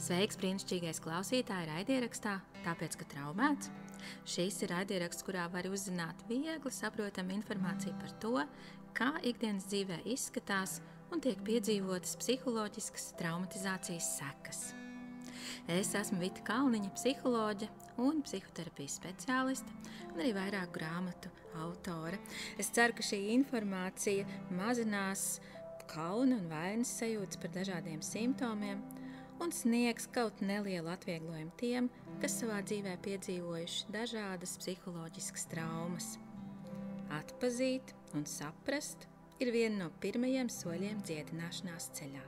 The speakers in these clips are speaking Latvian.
Sveiks, brīnišķīgais klausītāji raidierakstā, tāpēc, ka traumēts. Šis ir raidieraksts, kurā var uzzināt viegli saprotamu informāciju par to, kā ikdienas dzīvē izskatās un tiek piedzīvotas psiholoģiskas traumatizācijas sekas. Es esmu Vita Kalniņa, psiholoģe un psihoterapijas speciāliste, un arī vairāku grāmatu autore. Es ceru, ka šī informācija mazinās kauna un vainas sajūtas par dažādiem simptomiem un sniegs kaut nelielu atvieglojumu tiem, kas savā dzīvē piedzīvojuši dažādas psiholoģiskas traumas. Atpazīt un saprast ir viena no pirmajiem soļiem dziedināšanās ceļā.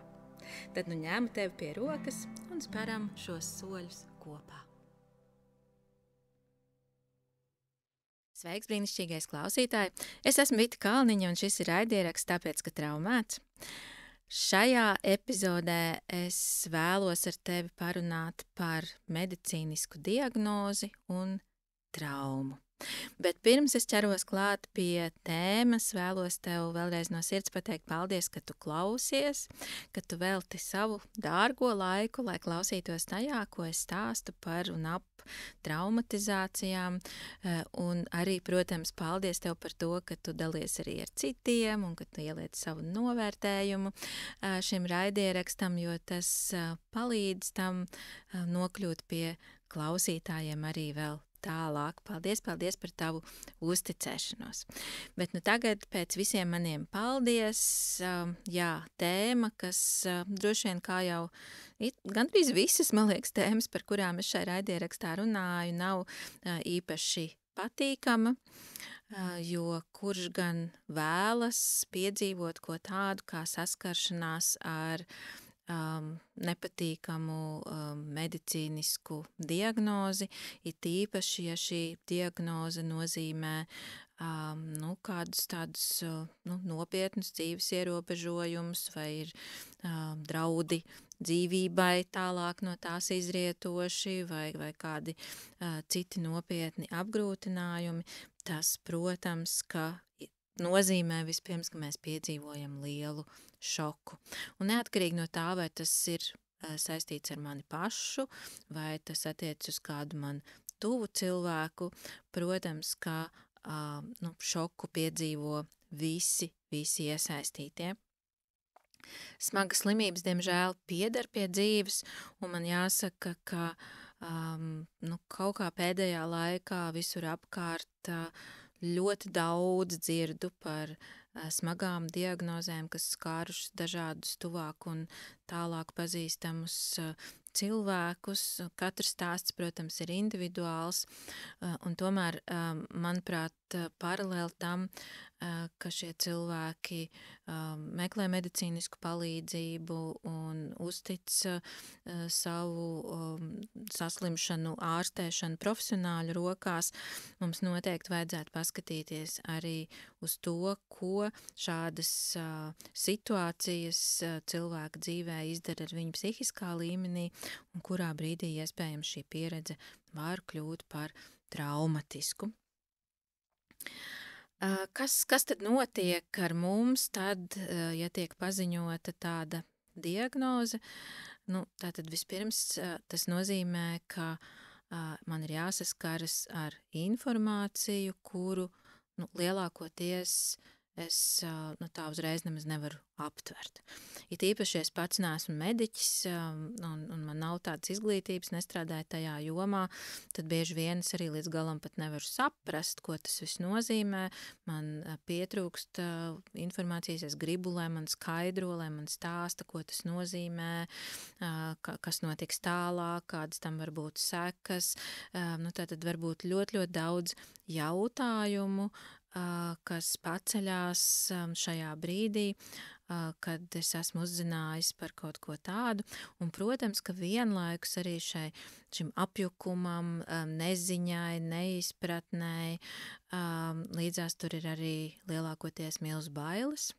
Tad nu ņemu tevi pie rokas un speram šos soļus kopā. Sveiks, brīnišķīgais klausītāji! Es esmu Vita Kalniņa un šis ir raidieraksts tāpēc, ka traumēts. Šajā epizodē es vēlos ar tevi parunāt par medicīnisku diagnozi un traumu. Bet pirms es ķeros klāt pie tēmas, vēlos tev vēlreiz no sirds pateikt paldies, ka tu klausies, ka tu velti savu dārgo laiku, lai klausītos tajā, ko es stāstu par un ap traumatizācijām. Un arī, protams, paldies tev par to, ka tu dalies arī ar citiem un ka tu ieliec savu novērtējumu šim raidierakstam, jo tas palīdz tam nokļūt pie klausītājiem arī vēl tālāk. Paldies par tavu uzticēšanos. Bet nu tagad pēc visiem maniem paldies, tēma, kas droši vien kā jau gandrīz visas, man liekas, tēmas, par kurām es šai raidierakstā runāju, nav īpaši patīkama, jo kurš gan vēlas piedzīvot ko tādu kā saskaršanās ar nepatīkamu medicīnisku diagnozi, it īpaši, ja šī diagnoze nozīmē kādus tādus nopietnus dzīves ierobežojumus vai ir draudi dzīvībai tālāk no tās izrietoši vai kādi citi nopietni apgrūtinājumi. Tas, protams, ka nozīmē vispirms, ka mēs piedzīvojam lielu šoku. Un neatkarīgi no tā, vai tas ir saistīts ar mani pašu, vai tas attiec uz kādu man tuvu cilvēku, protams, ka šoku piedzīvo visi iesaistītie. Smagas slimības, diemžēl, pieder pie dzīves, un man jāsaka, ka kaut kā pēdējā laikā visur apkārt ļoti daudz dzirdu par smagām diagnozēm, kas skārušas dažādus tuvāk un tālāk pazīstamus cilvēkus. Katrs stāsts, protams, ir individuāls, un tomēr, manuprāt, paralēli tam, ka šie cilvēki meklē medicīnisku palīdzību un uztic savu saslimšanu, ārstēšanu profesionāļu rokās, mums noteikti vajadzētu paskatīties arī uz to, ko šādas situācijas cilvēka dzīvē izdara ar viņu psihiskā līmenī un kurā brīdī iespējams šī pieredze var kļūt par traumatisku. Kas tad notiek ar mums tad, ja tiek paziņota tāda diagnoze? Tātad vispirms tas nozīmē, ka man ir jāsaskaras ar informāciju, kuru lielākoties es tā uzreiz nemaz nevaru aptvert. It īpaši es pats neesmu mediķis un man nav tādas izglītības, nestrādāju tajā jomā, tad bieži vien es arī līdz galam pat nevaru saprast, ko tas viss nozīmē. Man pietrūkst informācijas, es gribu, lai man skaidro, lai man stāsta, ko tas nozīmē, kas notiks tālāk, kādas tam var būt sekas. Tātad var būt ļoti daudz jautājumu, kas paceļās šajā brīdī, kad es esmu uzzinājis par kaut ko tādu. Un, protams, ka vienlaikus arī šim apjukumam, neziņai, neizpratnei, līdzās tur ir arī lielākoties milz bailes.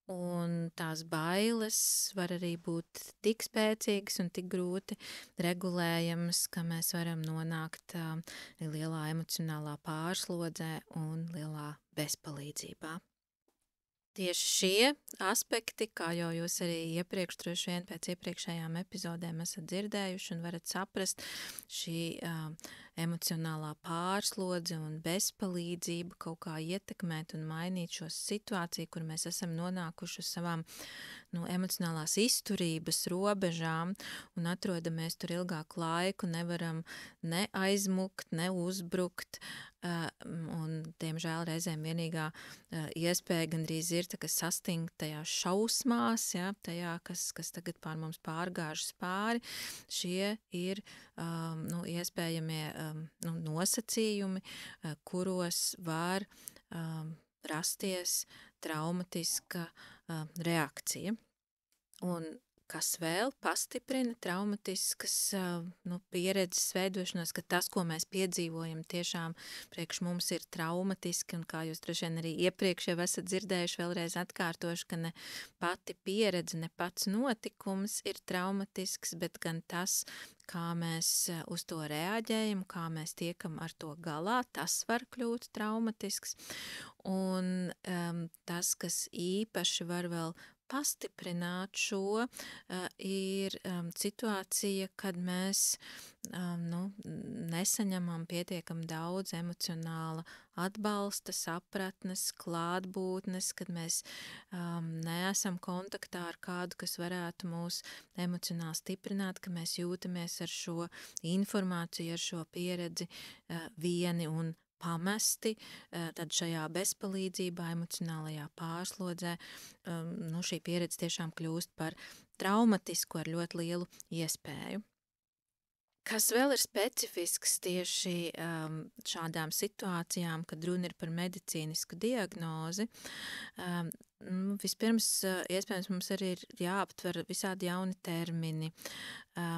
Un tās bailes var arī būt tik spēcīgas un tik grūti regulējamas, ka mēs varam nonākt lielā emocionālā pārslodzē un lielā bezpalīdzībā. Tieši šie aspekti, kā jau jūs arī iepriekš, droši vien pēc iepriekšējām epizodēm esat dzirdējuši un varat saprast, šī emocionālā pārslodze un bezpalīdzība kaut kā ietekmēt un mainīt šo situāciju, kur mēs esam nonākuši uz savām emocionālās izturības robežām un atrodamies tur ilgāku laiku, nevaram ne aizmukt, ne uzbrukt, un, diemžēl, reizēm vienīgā iespēja gandrīz ir sastingt tajā šausmās, ja, tajā, kas tagad pār mums pārgāžas pāri. Šie ir iespējamie nosacījumi, kuros var rasties traumatiska reakcija. Un kas vēl pastiprina traumatiskas pieredzes veidošanos, ka tas, ko mēs piedzīvojam, tiešām priekš mums ir traumatiski, un kā jūs droši vien arī iepriekš jau esat dzirdējuši, vēlreiz atkārtošu, ka ne pati pieredze, ne pats notikums ir traumatisks, bet gan tas, kā mēs uz to reaģējam, kā mēs tiekam ar to galā, tas var kļūt traumatisks. Un tas, kas īpaši var vēl pastiprināt šo, ir situācija, kad mēs nesaņemam pietiekam daudz emocionāla atbalsta, sapratnes, klātbūtnes, kad mēs neesam kontaktā ar kādu, kas varētu mūs emocionāli stiprināt, ka mēs jūtamies ar šo informāciju, ar šo pieredzi vieni un pamesti, tad šajā bezpalīdzībā, emocionālajā pārslodzē, šī pieredze tiešām kļūst par traumatisku ar ļoti lielu iespēju. Kas vēl ir specifisks tieši šādām situācijām, kad runa ir par medicīnisku diagnozi, vispirms, iespējams, mums arī ir jāaptver visādi jauni termini.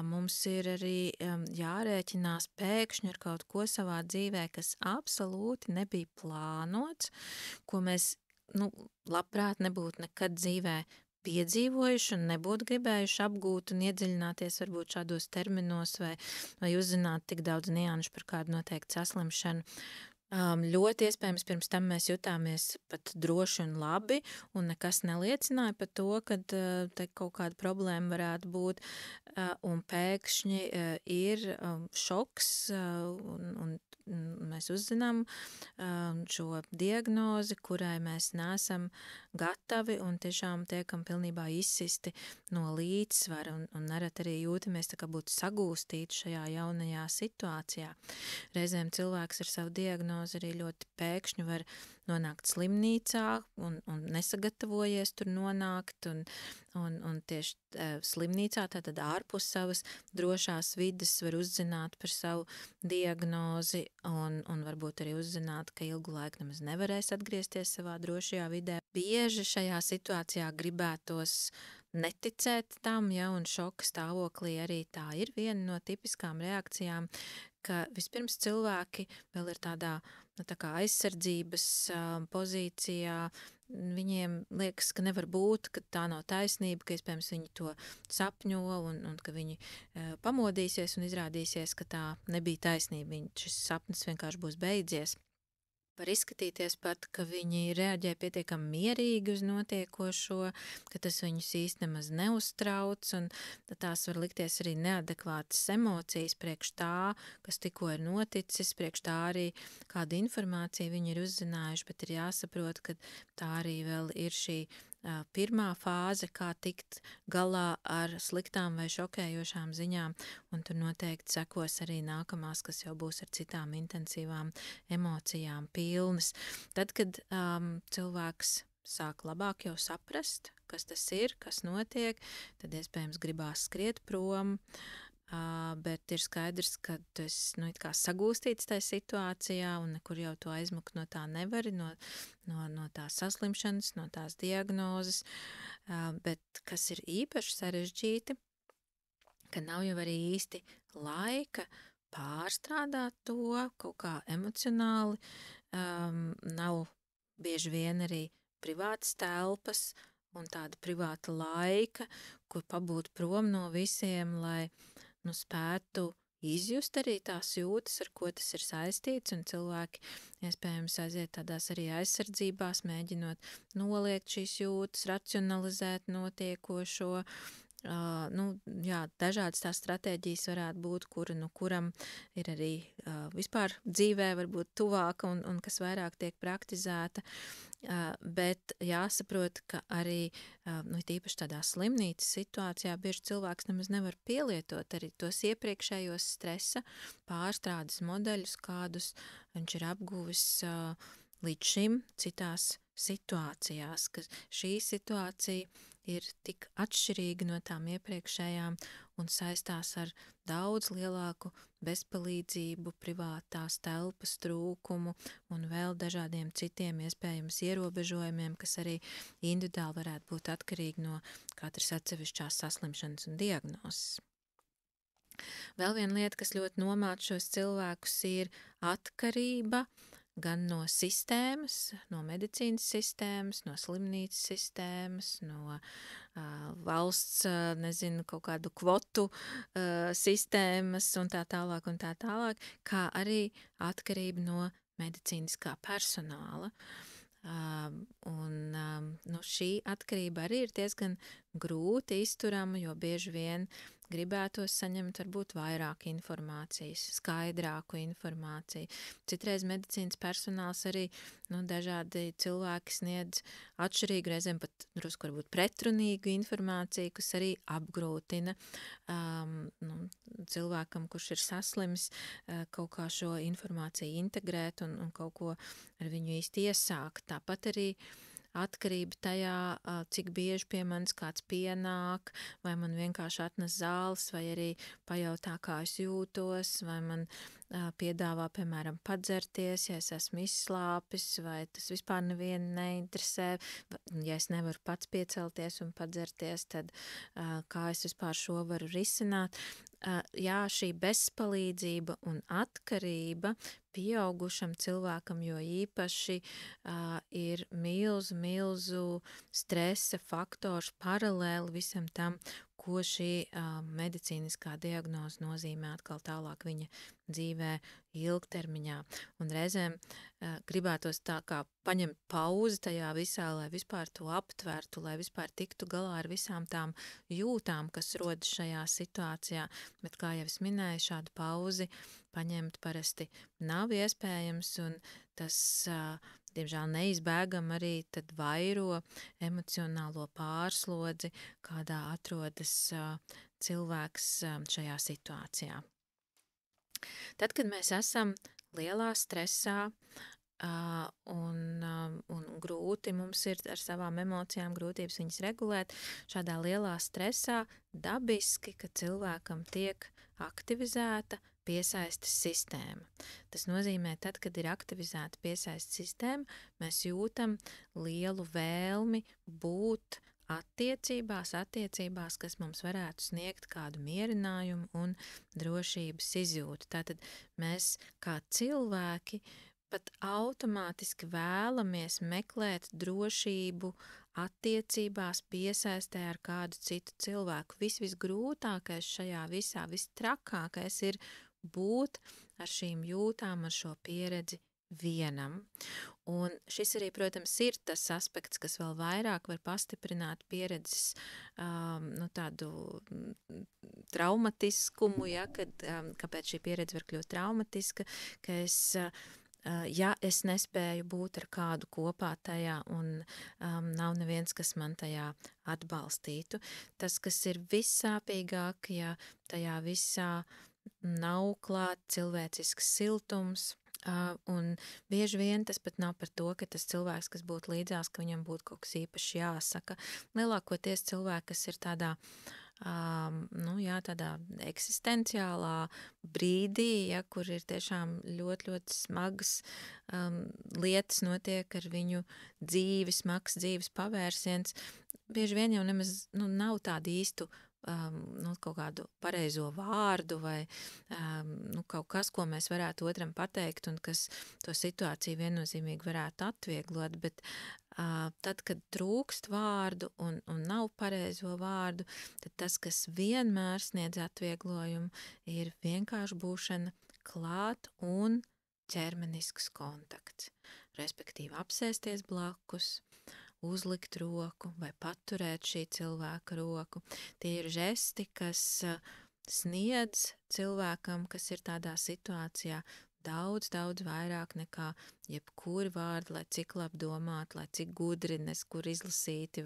Mums ir arī jārēķinās pēkšņi ar kaut ko savā dzīvē, kas absolūti nebija plānots, ko mēs labprāt nebūtu nekad dzīvē piedzīvojuši un nebūtu gribējuši apgūt un iedziļināties varbūt šādos terminos vai uzzināt tik daudz nianšu par kādu noteiktu saslimšanu. Ļoti iespējams, pirms tam mēs jutāmies pat droši un labi, un nekas neliecināja par to, ka te kaut kāda problēma varētu būt, un pēkšņi ir šoks, un mēs uzzinām šo diagnozi, kurai mēs neesam gatavi un tiešām tiekam pilnībā izsisti no līdzsvara, un nerad arī jūtamies tā kā būtu sagūstīti šajā jaunajā situācijā. Reizēm cilvēks ar savu diagnozi arī ļoti pēkšņi var nonākt slimnīcā un nesagatavojies tur nonākt, un tieši slimnīcā, tātad ārpus savas drošās vides, var uzzināt par savu diagnozi un varbūt arī uzzināt, ka ilgu laiku nemaz nevarēs atgriezties savā drošajā vidē. Bieži šajā situācijā gribētos neticēt tam, ja, un šoka stāvoklī arī tā ir viena no tipiskām reakcijām, ka vispirms cilvēki vēl ir tādā tā kā aizsardzības pozīcijā, viņiem liekas, ka nevar būt, ka tā nav taisnība, ka iespējams viņi to sapņo un ka viņi pamodīsies un izrādīsies, ka tā nebija taisnība, šis sapnis vienkārši būs beidzies. Var izskatīties pat, ka viņi reaģē pietiekami mierīgi uz notiekošo, ka tas viņus īsti nemaz neuztrauc, un tās var likties arī neadekvātas emocijas priekš tā, kas tikko ir noticis, priekš tā arī kādu informāciju viņi ir uzzinājuši, bet ir jāsaprot, ka tā arī vēl ir šī pirmā fāze, kā tikt galā ar sliktām vai šokējošām ziņām, un tur noteikti sekos arī nākamās, kas jau būs ar citām intensīvām emocijām pilnas. Tad, kad cilvēks sāk labāk jau saprast, kas tas ir, kas notiek, tad iespējams gribās skriet prom, bet ir skaidrs, ka tu esi it kā sagūstīts tajā situācijā un nekur jau to aizmukt no tā nevari, no tās saslimšanas, no tās diagnozes, bet kas ir īpaši sarežģīti, ka nav jau arī īsti laika pārstrādāt to kaut kā emocionāli, nav bieži vien arī privātas telpas un tāda privāta laika, kur pabūt prom no visiem, lai spētu izjust arī tās jūtas, ar ko tas ir saistīts, un cilvēki iespējams aiziet tādās arī aizsardzībās, mēģinot noliegt šīs jūtas, racionalizēt notiekošo. Dažādas tās stratēģijas varētu būt, kuram ir arī vispār dzīvē varbūt tuvāka un kas vairāk tiek praktizēta, bet jāsaprot, ka arī tīpaši tādā slimnīcas situācijā bieži cilvēks nemaz nevar pielietot arī tos iepriekšējos stresa pārstrādes modeļus, kādus viņš ir apguvis līdz šim citās situācijās, ka šī situācija ir tik atšķirīga no tām iepriekšējām un saistās ar daudz lielāku bezpalīdzību, privātās telpas trūkumu un vēl dažādiem citiem iespējams ierobežojumiem, kas arī individuāli varētu būt atkarīgi no katras atsevišķās saslimšanas un diagnozes. Vēl viena lieta, kas ļoti nomāca šos cilvēkus, ir atkarība gan no sistēmas, no medicīnas sistēmas, no slimnīcas sistēmas, no valsts, kaut kādu kvotu sistēmas un tā tālāk, kā arī atkarība no medicīniskā personāla. Šī atkarība arī ir diezgan grūti izturama, jo bieži vien gribētos saņemt varbūt vairāk informācijas, skaidrāku informāciju. Citreiz medicīnas personāls arī dažādi cilvēki sniedz atšķirīgu, reizēm pat drusku varbūt pretrunīgu informāciju, kas arī apgrūtina cilvēkam, kurš ir saslims, kaut kā šo informāciju integrēt un kaut ko ar viņu īsti iesākt. Tāpat arī atkarība tajā, cik bieži pie manis kāds pienāk, vai man vienkārši atnes zāles, vai arī pajautā, kā es jūtos, vai man piedāvā, piemēram, padzerties, ja es esmu izslāpis, vai tas vispār nevienu neinteresē, ja es nevaru pats piecelties un padzerties, tad kā es vispār šo varu risināt. Šī bezpalīdzība un atkarība pieaugušam cilvēkam, jo īpaši ir milzu stresa faktors paralēli visam tam, ko šī medicīniskā diagnoze nozīmē atkal tālāk viņa dzīvē ilgtermiņā. Un reizēm gribētos tā kā paņemt pauzi tajā visā, lai vispār to aptvertu, lai vispār tiktu galā ar visām tām jūtām, kas rodas šajā situācijā. Bet, kā jau es minēju, šādu pauzi paņemt parasti nav iespējams, un tas diemžēl neizbēgam arī tad vairo emocionālo pārslodzi, kādā atrodas cilvēks šajā situācijā. Tad, kad mēs esam lielā stresā un grūti mums ir ar savām emocijām grūtības viņas regulēt, šādā lielā stresā dabiski, ka cilvēkam tiek aktivizēta piesaistes sistēma. Tas nozīmē, tad, kad ir aktivizēta piesaistes sistēma, mēs jūtam lielu vēlmi būt attiecībās, kas mums varētu sniegt kādu mierinājumu un drošības izjūtu. Tātad mēs kā cilvēki pat automātiski vēlamies meklēt drošību attiecībās, piesaistē ar kādu citu cilvēku. Visgrūtākais šajā visā, vistrakākais ir būt ar šīm jūtām, ar šo pieredzi vienam. Un šis arī, protams, ir tas aspekts, kas vēl vairāk var pastiprināt pieredzes tādu traumatiskumu, kāpēc šī pieredze var kļūt traumatiska, ka es nespēju būt ar kādu kopā tajā un nav neviens, kas man tajā atbalstītu. Tas, kas ir vissāpīgāk, ja tajā visā nav klāt cilvēcisks siltums, un bieži vien tas pat nav par to, ka tas cilvēks, kas būtu līdzās, ka viņam būtu kaut kas īpaši jāsaka. Lielākoties cilvēki, kas ir tādā tādā eksistenciālā brīdī, kur ir tiešām ļoti, ļoti smagas lietas notiek ar viņu dzīvi, smags dzīves pavērsiens, bieži vien jau nemaz nav tādu īstu kaut kādu pareizo vārdu vai kaut kas, ko mēs varētu otram pateikt un kas to situāciju viennozīmīgi varētu atvieglot, bet Tad, kad trūkst vārdu un nav pareizo vārdu, tad tas, kas vienmēr sniedz atvieglojumu, ir vienkārši būšana klāt un ķermenisks kontakts. Respektīvi apsēsties blakus, uzlikt roku vai paturēt šī cilvēka roku. Tie ir žesti, kas sniedz cilvēkam, kas ir tādā situācijā, daudz vairāk nekā jebkuri vārdi, lai cik labi domāt, lai cik gudri, kur izlasīti,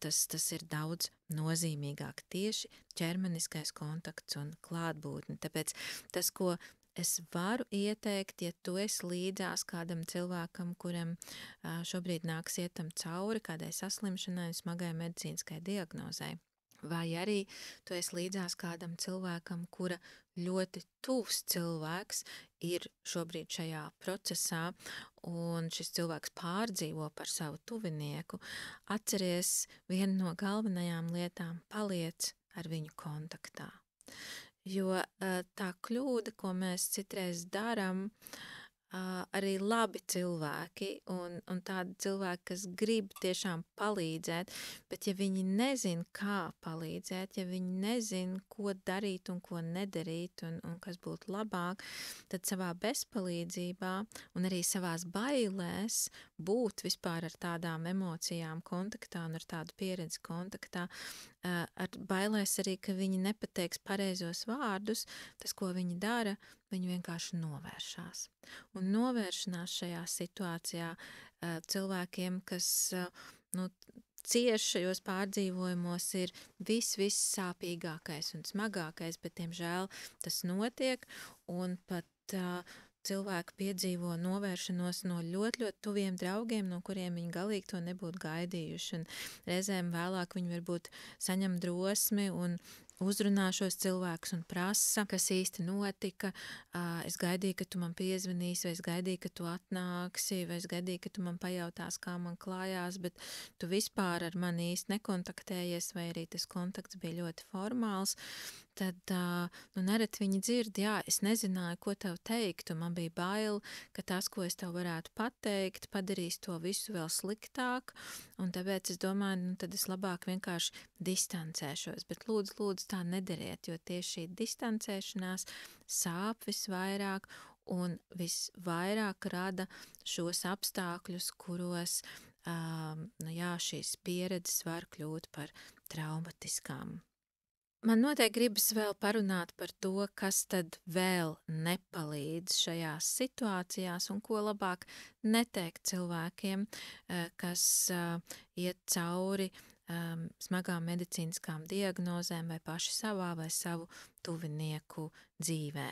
tas ir daudz nozīmīgāk. Tieši ķermeniskais kontakts un klātbūtne. Tāpēc tas, ko es varu ieteikt, ja tu esi līdzās kādam cilvēkam, kuram šobrīd nāks ietam cauri kādai saslimšanai, smagai medicīniskai diagnozei, vai arī tu esi līdzās kādam cilvēkam, kura ļoti tuvs cilvēks ir šobrīd šajā procesā, un šis cilvēks pārdzīvo par savu tuvinieku, atceries vienu no galvenajām lietām: paliec ar viņu kontaktā. Jo tā kļūda, ko mēs citreiz darām, arī labi cilvēki un tādi cilvēki, kas grib tiešām palīdzēt, bet ja viņi nezin, kā palīdzēt, ja viņi nezin, ko darīt un ko nedarīt un kas būtu labāk, tad savā bezpalīdzībā un arī savās bailēs būt vispār ar tādām emocijām kontaktā un ar tādu pieredzi kontaktā, ar bailēs arī, ka viņi nepateiks pareizos vārdus, tas, ko viņi dara, viņi vienkārši novēršās. Un novēršanās šajā situācijā cilvēkiem, kas cieš šajos pārdzīvojumos, ir viss sāpīgākais un smagākais, bet, diemžēl, tas notiek, un pat cilvēki piedzīvo novēršanos no ļoti tuviem draugiem, no kuriem viņi galīgi to nebūtu gaidījuši. Un reizēm vēlāk viņi varbūt saņem drosmi un uzrunā šos cilvēkus un prasa, kas īsti notika. Es gaidīju, ka tu man piezvanīsi, vai es gaidīju, ka tu atnāksi, vai es gaidīju, ka tu man pajautās, kā man klājās, bet tu vispār ar mani īsti nekontaktējies, vai arī tas kontakts bija ļoti formāls. Tad nereti viņi dzird, jā, es nezināju, ko tev teikt, un man bija bail, ka tas, ko es tev varētu pateikt, padarīs to visu vēl sliktāk, un tāpēc es domāju, tad es labāk vienkārši distancēšos, bet lūdzu tā nedariet, jo tieši šī distancēšanās sāp visvairāk un visvairāk rada šos apstākļus, kuros šīs pieredzes var kļūt par traumatiskām. Man noteikti gribas vēl parunāt par to, kas tad vēl nepalīdz šajās situācijās un ko labāk neteikt cilvēkiem, kas iet cauri smagām medicīniskām diagnozēm vai paši savā vai savu tuvinieku dzīvē.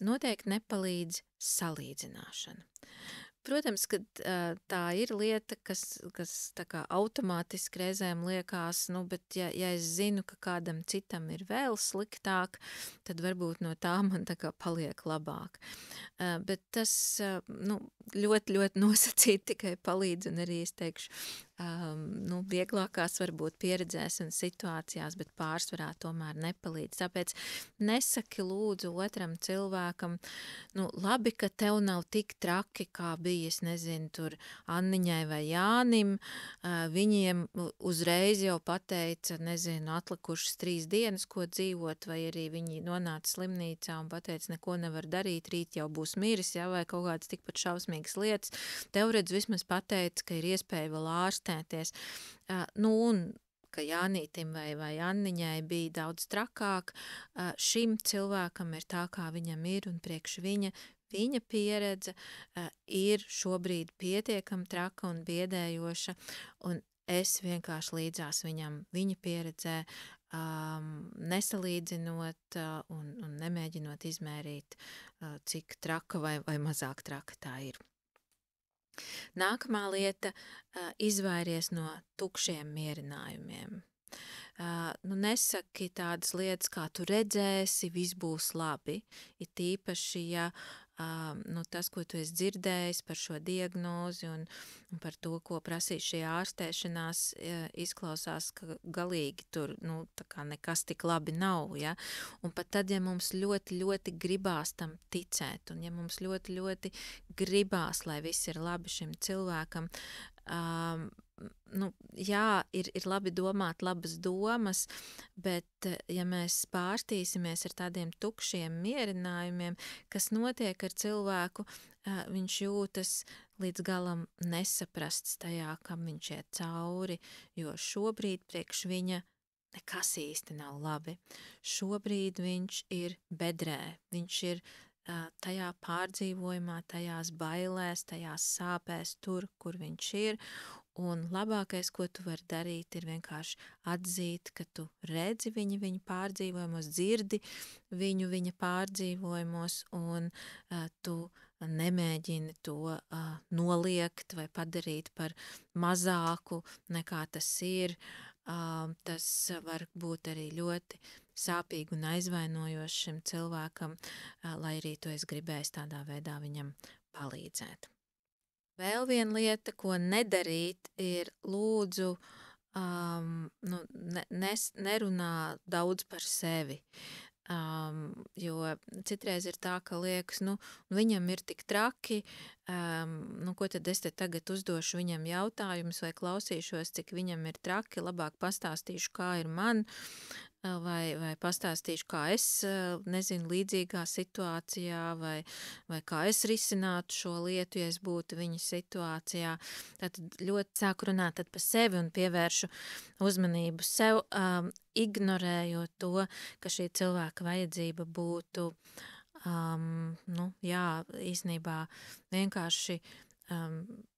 Noteikti nepalīdz salīdzināšana. Protams, ka tā ir lieta, kas tā kā automātiski reizēm liekas, bet ja es zinu, ka kādam citam ir vēl sliktāk, tad varbūt no tā man tā kā paliek labāk. Bet tas ļoti nosacīt tikai palīdz, un arī es teikšu, vieglākās varbūt pieredzēs un situācijās, bet pārsvarā tomēr nepalīdz. Tāpēc nesaki lūdzu otram cilvēkam, labi, ka tev nav tik traki, kā bija, es nezinu, tur Anniņai vai Jānim, viņiem uzreiz jau pateica, nezinu, atlikušas 3 dienas, ko dzīvot, vai arī viņi nonāca slimnīcā un pateica, neko nevar darīt, rīt jau būs miris, vai kaut kādas tikpat šausmīgas lietas. Tev redz vismaz pateica, ka ir iespēja vēl ārstēties. Un ka Jānītim vai Anniņai bija daudz trakāk, šim cilvēkam ir tā, kā viņam ir, un priekš viņa pieredze ir šobrīd pietiekami traka un biedējoša, un es vienkārši līdzās viņam viņa pieredzē, nesalīdzinot un nemēģinot izmērīt, cik traka vai mazāk traka tā ir. Nākamā lieta – izvairies no tukšiem mierinājumiem. Nesaki tādas lietas, kā tu redzēsi, viss būs labi. Ir tīpaši, ja tas, ko tu esi dzirdējis par šo diagnozi un par to, ko prasīs šī ārstēšanās, izklausās, ka galīgi tur, tā kā nekas tik labi nav, ja? Un pat tad, ja mums ļoti, ļoti gribās tam ticēt, un ja mums ļoti, ļoti gribās, lai viss ir labi šim cilvēkam, ir labi domāt labas domas, bet ja mēs pārstīsimies ar tādiem tukšiem mierinājumiem, kas notiek ar cilvēku, viņš jūtas līdz galam nesaprasts tajā, kam viņš iet cauri, jo šobrīd priekš viņa nekas īsti nav labi. Šobrīd viņš ir bedrē, viņš ir tajā pārdzīvojumā, tajās bailēs, tajās sāpēs tur, kur viņš ir, un labākais, ko tu vari darīt, ir vienkārši atzīt, ka tu redzi viņa pārdzīvojumos, dzirdi viņa pārdzīvojumos, un tu nemēģini to noliegt vai padarīt par mazāku nekā tas ir. Tas var būt arī ļoti sāpīgi un aizvainojoši šim cilvēkam, lai arī tu esi gribējis tādā veidā viņam palīdzēt. Vēl viena lieta, ko nedarīt, ir lūdzu nerunā daudz par sevi. Jo citreiz ir tā, ka liekas, viņam ir tik traki, ko tad es te tagad uzdošu viņam jautājumus vai klausīšos, cik viņam ir traki, labāk pastāstīšu, kā ir man, vai pastāstīšu, kā es, līdzīgā situācijā, vai kā es risinātu šo lietu, ja es būtu viņa situācijā. Tātad ļoti sāku runāt par sevi un pievēršu uzmanību sev, ignorējot to, ka šī cilvēka vajadzība būtu, īstenībā vienkārši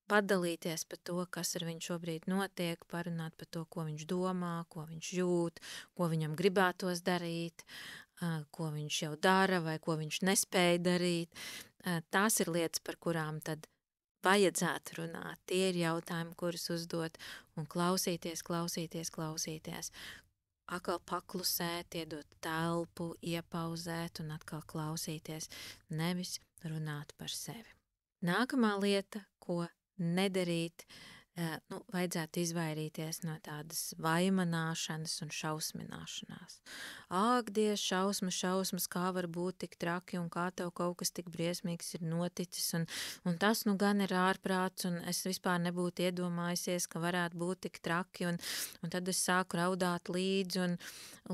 padalīties par to, kas ar viņu šobrīd notiek, parunāt par to, ko viņš domā, ko viņš jūt, ko viņam gribētos darīt, ko viņš jau dara vai ko viņš nespēja darīt. Tās ir lietas, par kurām tad vajadzētu runāt. Tie ir jautājumi, kurus uzdot un klausīties. Atkal paklusēt, iedot telpu, iepauzēt un atkal klausīties, nevis runāt par sevi. Nākamā lieta, ko nedarīt, vajadzētu izvairīties no tādas vaimanāšanas un šausmināšanās. Ak, Dievs, šausmas, kā var būt tik traki un kā tev kaut kas tik briesmīgs ir noticis, un tas gan ir ārprāts, un es vispār nebūtu iedomājusies, ka varētu būt tik traki, un tad es sāku raudāt līdzi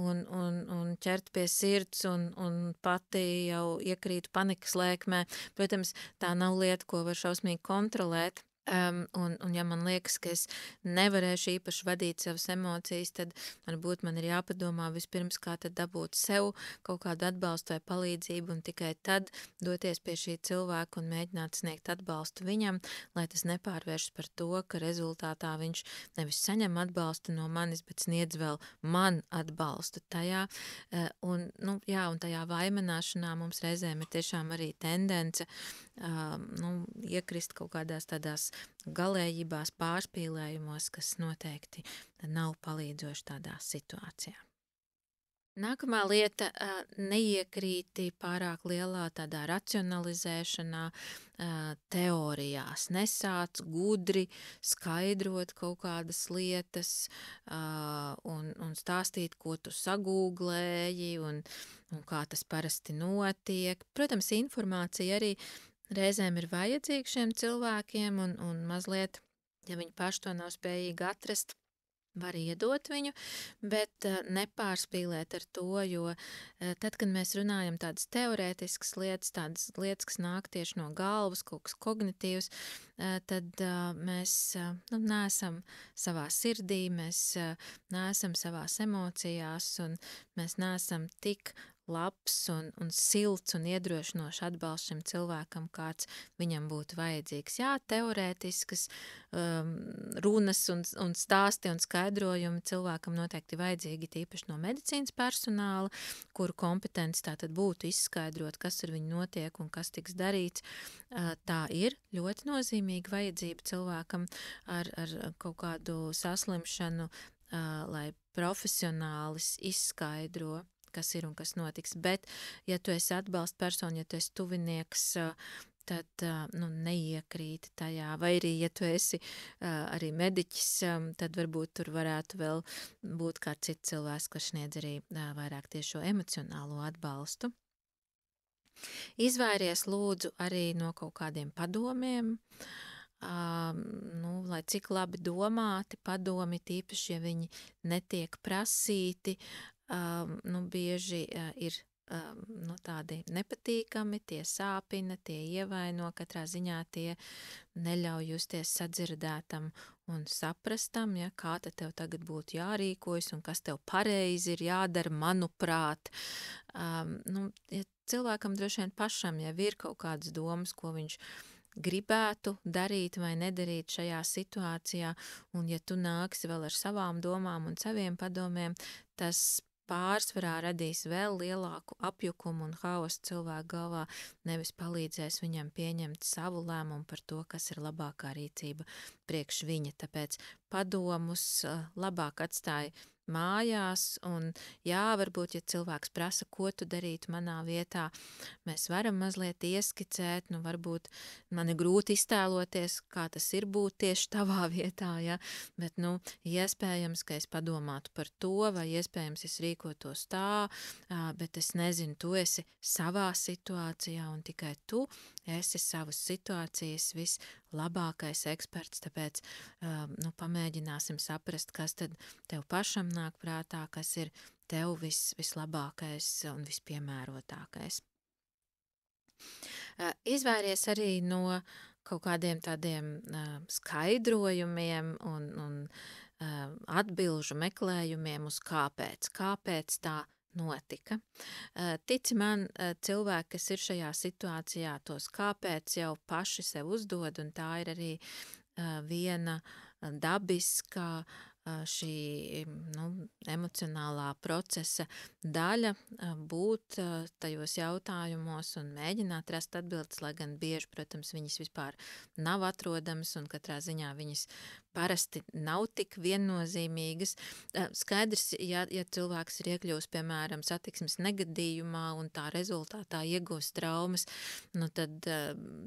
un ķert pie sirds, un pati jau iekrītu panikas lēkmē. Protams, tā nav lieta, ko var šausmīgi kontrolēt. Un ja man liekas, ka es nevarēšu īpaši vadīt savas emocijas, tad varbūt man ir jāpadomā vispirms, kā tad dabūt sev kaut kādu atbalstu vai palīdzību, un tikai tad doties pie šī cilvēka un mēģināt sniegt atbalstu viņam, lai tas nepārvēršas par to, ka rezultātā viņš nevis saņem atbalstu no manis, bet sniedz vēl man atbalstu tajā. Un tajā vaimanāšanā mums reizēm ir tiešām arī tendence iekrist kaut kādās tādās galējībās, pārspīlējumos, kas noteikti nav palīdzoši tādā situācijā. Nākamā lieta, neiekrīti pārāk lielā tādā racionalizēšanā, teorijās. Nesāc gudri skaidrot kaut kādas lietas un stāstīt, ko tu sagūglēji un kā tas parasti notiek. Protams, informācija arī reizēm ir vajadzīga šiem cilvēkiem un mazliet, ja viņi paši to nav spējīgi atrast, var iedot viņu, bet nepārspīlēt ar to, jo tad, kad mēs runājam tādas teorētiskas lietas, tādas lietas, kas nāk tieši no galvas, kaut kas kognitīvs, tad mēs neesam savā sirdī, mēs neesam savās emocijās un mēs neesam tik labs un silts un iedrošinošs atbalsts šim cilvēkam, kāds viņam būtu vajadzīgs. Jā, teorētiskas runas un stāsti un skaidrojumi cilvēkam noteikti vajadzīgi, tīpaši no medicīnas personāla, kuru kompetence tātad būtu izskaidrot, kas ar viņu notiek un kas tiks darīts. Tā ir ļoti nozīmīga vajadzība cilvēkam ar kaut kādu saslimšanu, lai profesionālis izskaidro, kas ir un kas notiks. Bet, ja tu esi atbalsta persona, ja tu esi tuvinieks, tad neiekrīti tajā. Vai arī, ja tu esi arī mediķis, tad varbūt tur varētu vēl būt kāds cits cilvēks, kas sniedz arī vairāk tieši šo emocionālo atbalstu. Izvairies lūdzu arī no kaut kādiem padomiem, lai cik labi domāti padomi, tīpaši, ja viņi netiek prasīti, bieži ir tādi nepatīkami, tie sāpina, tie ievaino, katrā ziņā tie neļauj justies sadzirdētam un saprastam, ja, kā tev tagad būtu jārīkojas un kas tev pareizi ir jādara, manuprāt. Ja cilvēkam droši vien pašam jau ir kaut kādas domas, ko viņš gribētu darīt vai nedarīt šajā situācijā, un ja tu nāksi vēl ar savām domām un saviem padomiem, tas pārsvarā radīs vēl lielāku apjukumu un haosu cilvēku galvā, nevis palīdzēs viņam pieņemt savu lēmumu par to, kas ir labākā rīcība priekš viņa. Tāpēc padomus labāk atstāja mājās, un varbūt, ja cilvēks prasa, ko tu darītu manā vietā, mēs varam mazliet ieskicēt, varbūt man ir grūti iztēloties, kā tas ir būt tieši tavā vietā, ja, bet, iespējams, ka es padomātu par to, vai iespējams es rīkotos tā, bet es nezinu, tu esi savā situācijā, un tikai tu esi savas situācijas vislabākais eksperts, tāpēc, pamēģināsim saprast, kas tad tev pašam nāk prātā, kas ir tev vislabākais un vispiemērotākais. Izvairies arī no kaut kādiem tādiem skaidrojumiem un atbilžu meklējumiem uz kāpēc tā notika. Tici man, cilvēki, kas ir šajā situācijā, tos kāpēc jau paši sev uzdod, un tā ir arī viena dabiska šī emocionālā procesa daļa būt tajos jautājumos un mēģināt rast atbildes, lai gan bieži, protams, viņas vispār nav atrodamas un katrā ziņā viņas parasti nav tik viennozīmīgas. Skaidrs, ja cilvēks ir iekļūst, piemēram, satiksmes negadījumā un tā rezultātā iegūst traumas, tad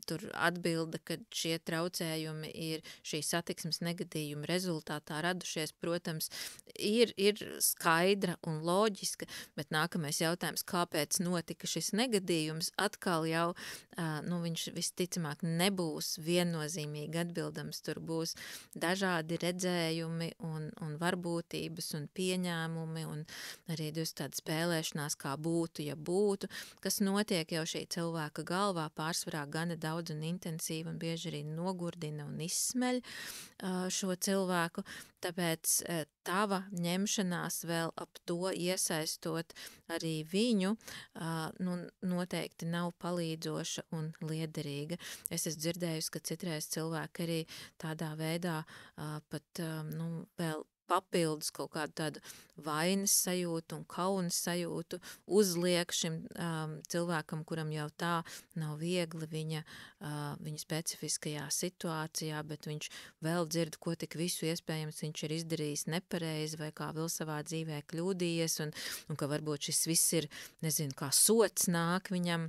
tur atbilde, ka šie traucējumi ir šī satiksmes negadījuma rezultātā radušies, protams, ir skaidra un loģiska, bet nākamais jautājums, kāpēc notika šis negadījums, atkal jau, viņš visticamāk nebūs viennozīmīgi atbildams, tur būs dažādi redzējumi un varbūtības un pieņēmumi un arī tāda spēlēšanās, kā būtu, ja būtu, kas notiek jau šī cilvēka galvā pārsvarā gana daudz un intensīvi un bieži arī nogurdina un izsmeļ šo cilvēku. Tāpēc tava ņemšanās vēl ap to iesaistot arī viņu, noteikti nav palīdzoša un liederīga. Es esmu dzirdējusi, ka citreiz cilvēki arī tādā veidā pat vēl papildus kaut kādu tādu vainas sajūtu un kaunas sajūtu uzliek šim cilvēkam, kuram jau tā nav viegli viņa specifiskajā situācijā, bet viņš vēl dzird, ko tik visu iespējams viņš ir izdarījis nepareizi vai kā vēl savā dzīvē kļūdījies un ka varbūt šis viss ir, nezinu, kā sots nāk viņam.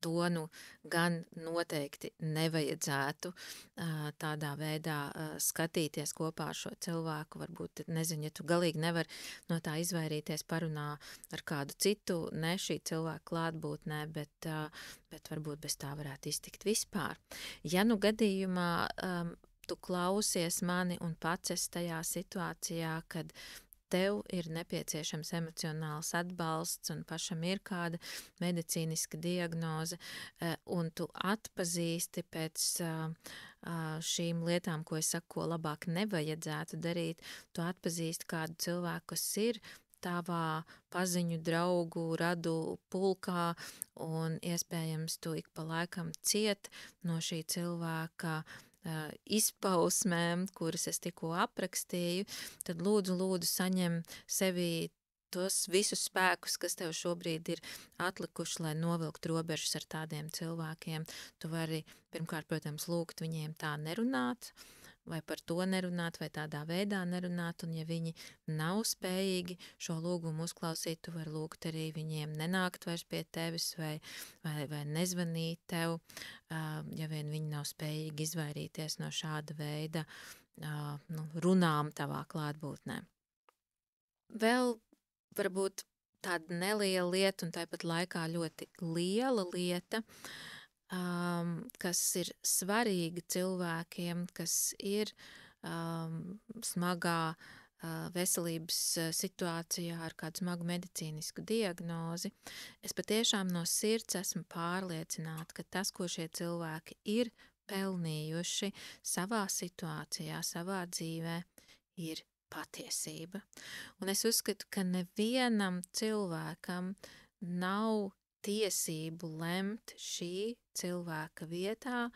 To gan noteikti nevajadzētu tādā veidā skatīties kopā ar šo cilvēku. Varbūt, nezinu, ja tu galīgi nevar no tā izvairīties, parunā ar kādu citu, ne šī cilvēka klātbūtnē, bet varbūt bez tā varētu iztikt vispār. Ja gadījumā tu klausies mani un pats esi tajā situācijā, kad tev ir nepieciešams emocionāls atbalsts un pašam ir kāda medicīniska diagnoze, un tu atpazīsti pēc šīm lietām, ko es saku, ko labāk nevajadzētu darīt, tu atpazīsti kādu cilvēku, kas ir tavā paziņu draugu radu pulkā, un iespējams tu ik pa laikam ciet no šī cilvēka izpausmēm, kuras es tikko aprakstīju, tad lūdzu saņem sevī tos visus spēkus, kas tev šobrīd ir atlikuši, lai novilkt robežas ar tādiem cilvēkiem. Tu vari pirmkārt, protams, lūgt viņiem tā nerunāt, vai par to nerunāt, vai tādā veidā nerunāt, un ja viņi nav spējīgi šo lūgumu uzklausīt, tu vari lūgt arī viņiem nenākt vairs pie tevis vai nezvanīt tev, ja vien viņi nav spējīgi izvairīties no šāda veida runām tavā klātbūtnē. Vēl varbūt tāda neliela lieta un tāpat laikā ļoti liela lieta, kas ir svarīga cilvēkiem, kas ir smagā veselības situācijā ar kādu smagu medicīnisku diagnozi. Es patiešām no sirds esmu pārliecināta, ka tas, ko šie cilvēki ir pelnījuši savā situācijā, savā dzīvē, ir patiesība. Un es uzskatu, ka nevienam cilvēkam nav tiesību lemt šī cilvēka vietā,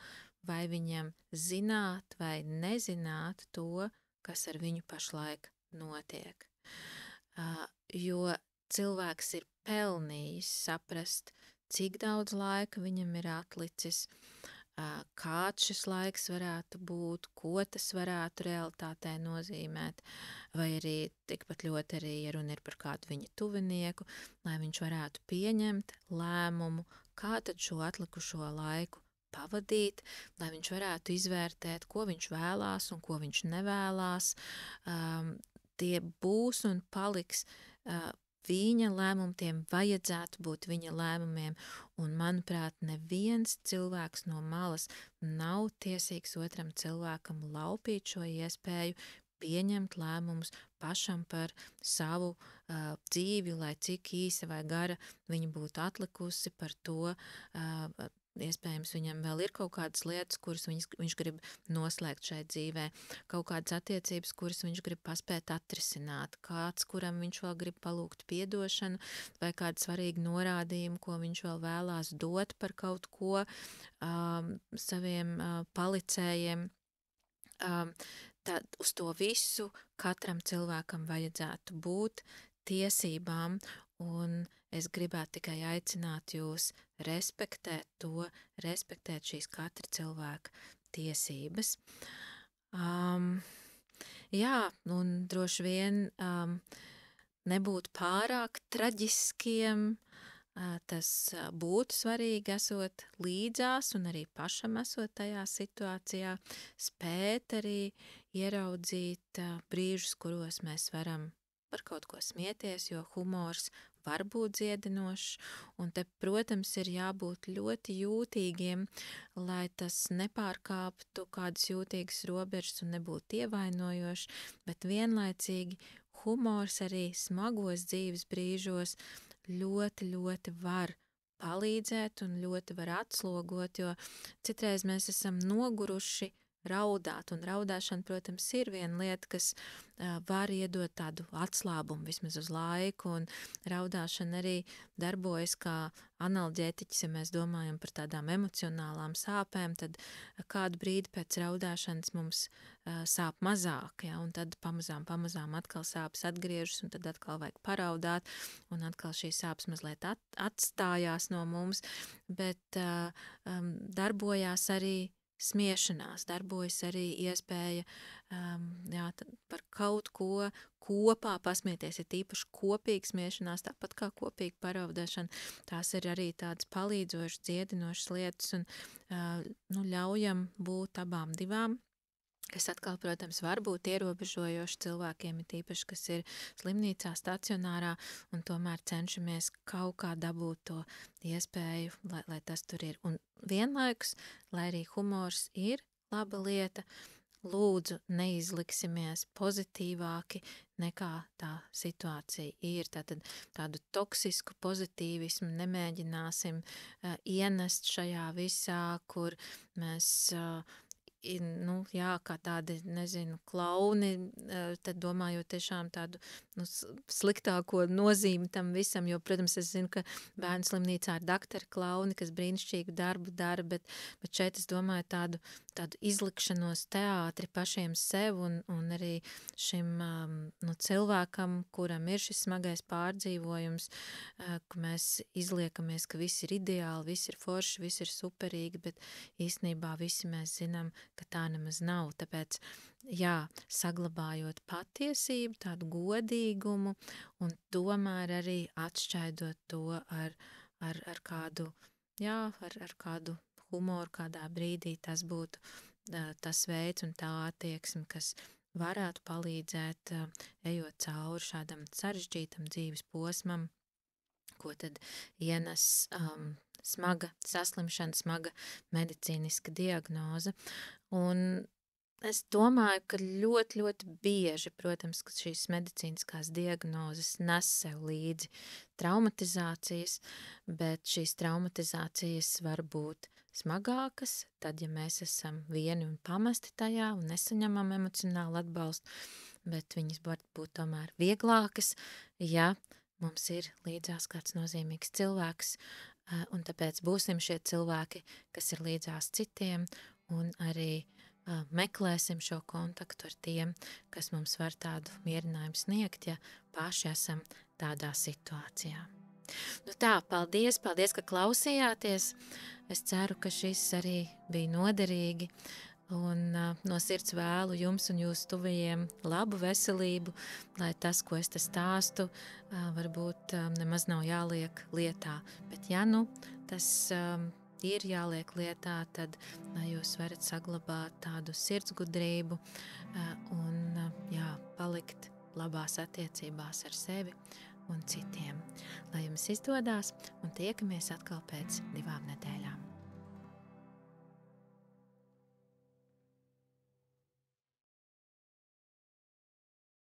vai viņam zināt vai nezināt to, kas ar viņu pašlaik notiek. Jo cilvēks ir pelnījis saprast, cik daudz laika viņam ir atlicis, kāds šis laiks varētu būt, ko tas varētu realitātē nozīmēt, vai arī tikpat ļoti arī, ja runa ir par kādu viņa tuvinieku, lai viņš varētu pieņemt lēmumu, kā tad šo atlikušo laiku pavadīt, lai viņš varētu izvērtēt, ko viņš vēlās un ko viņš nevēlās. Tie būs un paliks viņa lēmumi, tiem vajadzētu būt viņa lēmumiem, un, manuprāt, neviens cilvēks no malas nav tiesīgs otram cilvēkam laupīt šo iespēju pieņemt lēmumus pašam par savu dzīvi, lai cik īsa vai gara viņa būtu atlikusi par to. Iespējams, viņam vēl ir kaut kādas lietas, kuras viņš grib noslēgt šai dzīvē, kaut kādas attiecības, kuras viņš grib paspēt atrisināt, kāds, kuram viņš vēl grib palūgt piedošanu, vai kādu svarīgu norādījumu, ko viņš vēl vēlās dot par kaut ko saviem palicējiem. Tad uz to visu katram cilvēkam vajadzētu būt tiesībām, un es gribētu tikai aicināt jūs respektēt to, respektēt šīs katra cilvēka tiesības. Jā, un droši vien nebūt pārāk traģiskiem, tas būtu svarīgi esot līdzās un arī pašam esot tajā situācijā, spēt arī ieraudzīt brīžus, kuros mēs varam par kaut ko smieties, jo humors var būt dziedinošs, un te, protams, ir jābūt ļoti jūtīgiem, lai tas nepārkāptu kādas jūtīgas robežas un nebūtu ievainojošs, bet vienlaicīgi humors arī smagos dzīves brīžos ļoti, ļoti var palīdzēt un ļoti var atslogot, jo citreiz mēs esam noguruši raudāt, un raudāšana, protams, ir viena lieta, kas var iedot tādu atslābumu vismaz uz laiku, un raudāšana arī darbojas kā analģētiķis, ja mēs domājam par tādām emocionālām sāpēm, tad kādu brīdi pēc raudāšanas mums sāp mazāk, ja, un tad pamazām atkal sāpes atgriežas, un tad atkal vajag paraudāt, un atkal šīs sāpes mazliet atstājās no mums, bet darbojās arī smiešanās, darbojas arī iespēja par kaut ko kopā pasmieties, ir tīpaši kopīga smiešanās, tāpat kā kopīga paraudāšana. Tās ir arī tādas palīdzošas, dziedinošas lietas, un ļaujam būt abām divām, kas atkal, protams, var būt ierobežojoši cilvēkiem, ir tīpaši, kas ir slimnīcā, stacionārā, un tomēr cenšamies kaut kā dabūt to iespēju, lai tas tur ir. Un vienlaikus, lai arī humors ir laba lieta, lūdzu neizliksimies pozitīvāki nekā tā situācija ir. Tātad tādu toksisku pozitīvismu nemēģināsim ienest šajā visā, kur mēs kā tādi, klauni, tad domājot tiešām tādu sliktāko nozīmi tam visam, jo, protams, es zinu, ka bērnu slimnīcā ir daktari klauni, kas brīnišķīgu darbu dara, bet šeit es domāju tādu izlikšanos teātri pašiem sev un arī šim cilvēkam, kuram ir šis smagais pārdzīvojums, ka mēs izliekamies, ka viss ir ideāli, viss ir forši, viss ir superīgi, bet īstenībā visi mēs zinām, ka tā nemaz nav. Tāpēc, saglabājot patiesību, tādu godīgumu un tomēr arī atšķaidot to ar kādu, ar kādu humoru kādā brīdī, tas būtu tas veids un tā attieksme, kas varētu palīdzēt, ejot cauri šādam sarežģītam dzīves posmam, ko tad ienes smaga saslimšana, smaga medicīniska diagnoze. Un es domāju, ka ļoti, ļoti bieži, protams, ka šīs medicīniskās diagnozes nes sev līdzi traumatizācijas, bet šīs traumatizācijas var būt smagākas, tad, ja mēs esam vieni un pamesti tajā un nesaņemam emocionālu atbalstu, bet viņas var būt tomēr vieglākas, ja mums ir līdzās kāds nozīmīgs cilvēks, un tāpēc būsim šie cilvēki, kas ir līdzās citiem, un arī meklēsim šo kontaktu ar tiem, kas mums var tādu mierinājumu sniegt, ja paši esam tādā situācijā. Nu tā, paldies, ka klausījāties. Es ceru, ka šis arī bija noderīgi, un no sirds vēlu jums un jūsu tuvajiem labu veselību, lai tas, ko es te stāstu, varbūt nemaz nav jāliek lietā. Bet ja tas ir jāliek lietā, tad jūs varat saglabāt tādu sirdsgudrību un palikt labās attiecībās ar sevi un citiem. Lai jums izdodās un tiekamies atkal pēc 2 nedēļām.